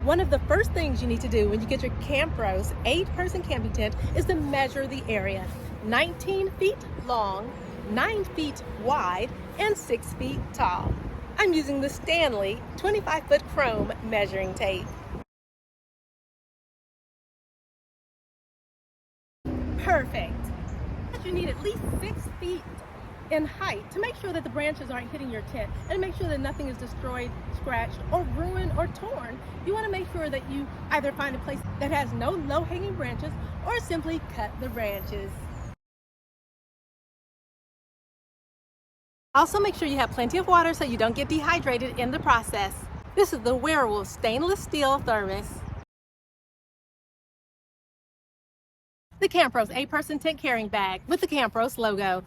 One of the first things you need to do when you get your Campros 8-person camping tent is to measure the area. 19 feet long, 9 feet wide, and 6 feet tall. I'm using the Stanley 25-foot chrome measuring tape. Perfect. You need at least 6 feet in height to make sure that the branches aren't hitting your tent and make sure that nothing is destroyed, scratched, or ruined or torn. You want to make sure that you either find a place that has no low-hanging branches or simply cut the branches. Also, make sure you have plenty of water so you don't get dehydrated in the process. This is the Werewolf stainless steel thermos. The Campros 8-person tent carrying bag with the Campros logo.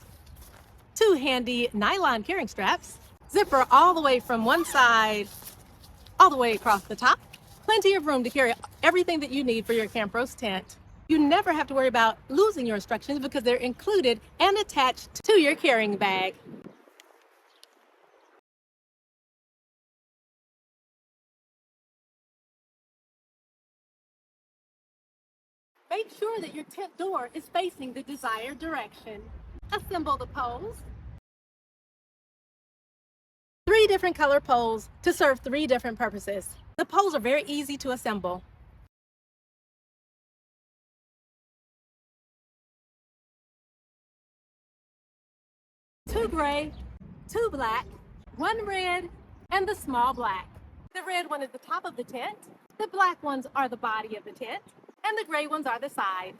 2 handy nylon carrying straps, zipper all the way from one side all the way across the top. Plenty of room to carry everything that you need for your Campros tent. You never have to worry about losing your instructions because they're included and attached to your carrying bag. Make sure that your tent door is facing the desired direction. Assemble the poles. 3 different color poles to serve 3 different purposes. The poles are very easy to assemble. Two gray, 2 black, 1 red, and the small black. The red one is the top of the tent, the black ones are the body of the tent, and the gray ones are the side.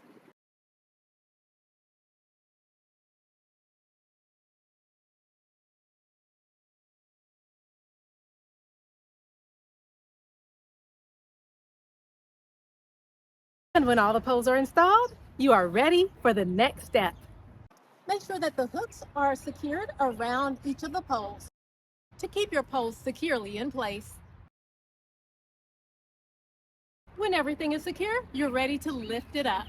And when all the poles are installed, you are ready for the next step. Make sure that the hooks are secured around each of the poles to keep your poles securely in place. When everything is secure, you're ready to lift it up.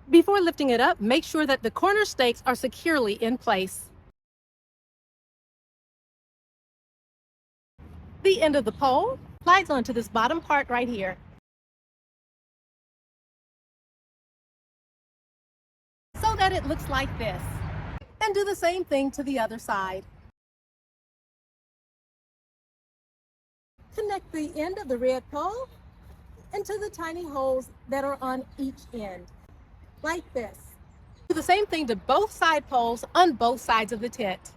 Before lifting it up, make sure that the corner stakes are securely in place. The end of the pole slides onto this bottom part right here. So that it looks like this. And do the same thing to the other side. Connect the end of the red pole into the tiny holes that are on each end, like this. Do the same thing to both side poles on both sides of the tent.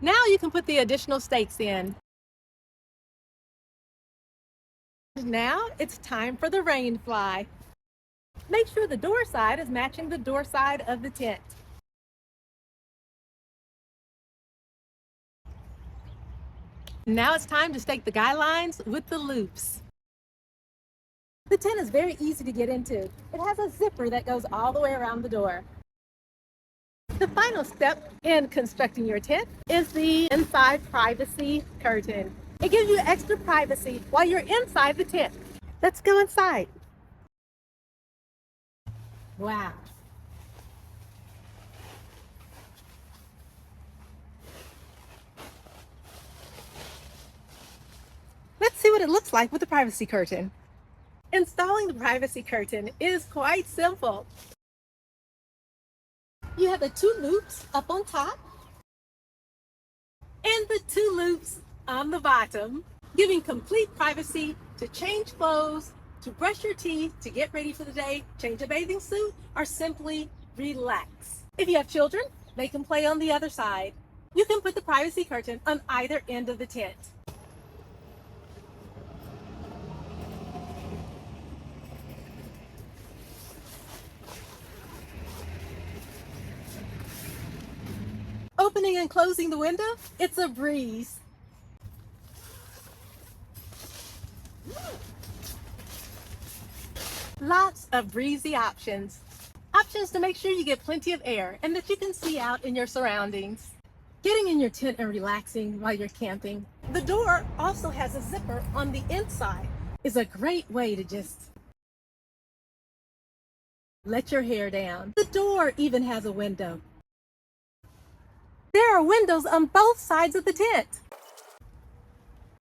Now you can put the additional stakes in. Now it's time for the rain fly. Make sure the door side is matching the door side of the tent. Now it's time to stake the guy lines with the loops. The tent is very easy to get into. It has a zipper that goes all the way around the door. The final step in constructing your tent is the inside privacy curtain. It gives you extra privacy while you're inside the tent. Let's go inside. Wow. Let's see what it looks like with the privacy curtain. Installing the privacy curtain is quite simple. You have the 2 loops up on top and the 2 loops on the bottom, giving complete privacy to change clothes, to brush your teeth, to get ready for the day, change a bathing suit, or simply relax. If you have children, they can play on the other side. You can put the privacy curtain on either end of the tent. Opening and closing the window, it's a breeze. Lots of breezy options. Options to make sure you get plenty of air and that you can see out in your surroundings. Getting in your tent and relaxing while you're camping. The door also has a zipper on the inside. Is a great way to just let your hair down. The door even has a window. There are windows on both sides of the tent.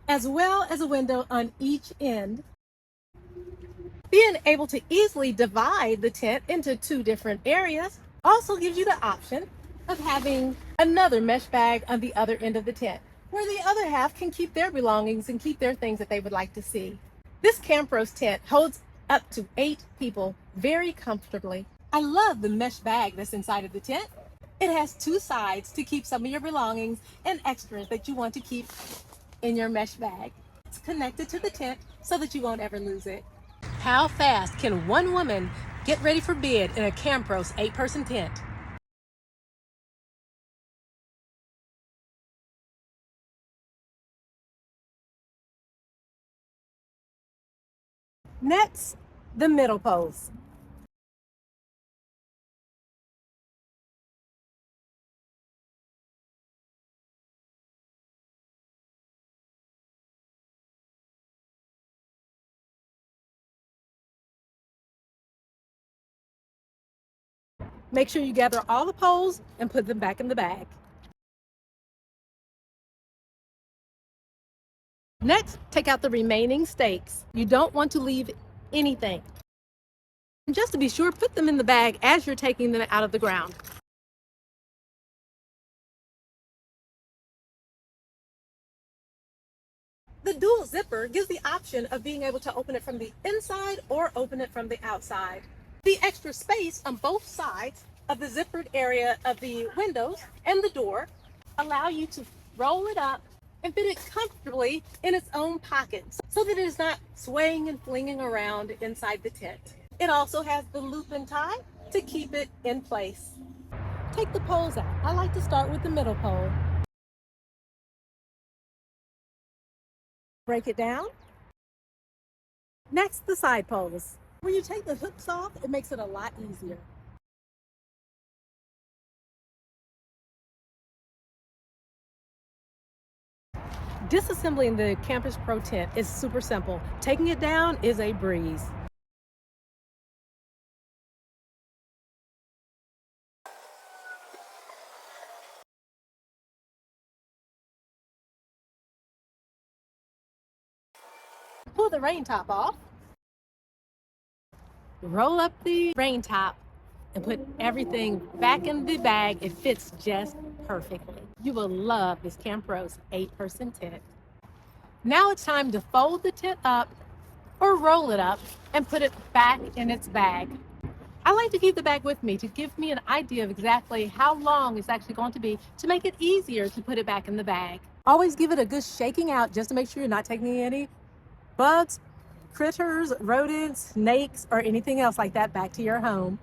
as well as a window on each end. Being able to easily divide the tent into two different areas also gives you the option of having another mesh bag on the other end of the tent, where the other half can keep their belongings and keep their things that they would like to see. This Campros tent holds up to 8 people very comfortably. I love the mesh bag that's inside of the tent. It has 2 sides to keep some of your belongings and extras that you want to keep in your mesh bag. It's connected to the tent so that you won't ever lose it. How fast can one woman get ready for bed in a Campros 8-person tent? Next, the middle pose. Make sure you gather all the poles and put them back in the bag. Next, take out the remaining stakes. You don't want to leave anything. And just to be sure, put them in the bag as you're taking them out of the ground. The dual zipper gives the option of being able to open it from the inside or open it from the outside. The extra space on both sides of the zippered area of the windows and the door allow you to roll it up and fit it comfortably in its own pockets so that it is not swaying and flinging around inside the tent. It also has the loop and tie to keep it in place. Take the poles out. I like to start with the middle pole. Break it down. Next, the side poles. When you take the hooks off, it makes it a lot easier. Disassembling the Campus Pro tent is super simple. Taking it down is a breeze. Pull the rain top off. Roll up the rain top and put everything back in the bag. It fits just perfectly. You will love this Campros 8-person tent. Now it's time to fold the tent up or roll it up and put it back in its bag. I like to keep the bag with me to give me an idea of exactly how long it's actually going to be to make it easier to put it back in the bag. Always give it a good shaking out just to make sure you're not taking any bugs, critters, rodents, snakes, or anything else like that back to your home.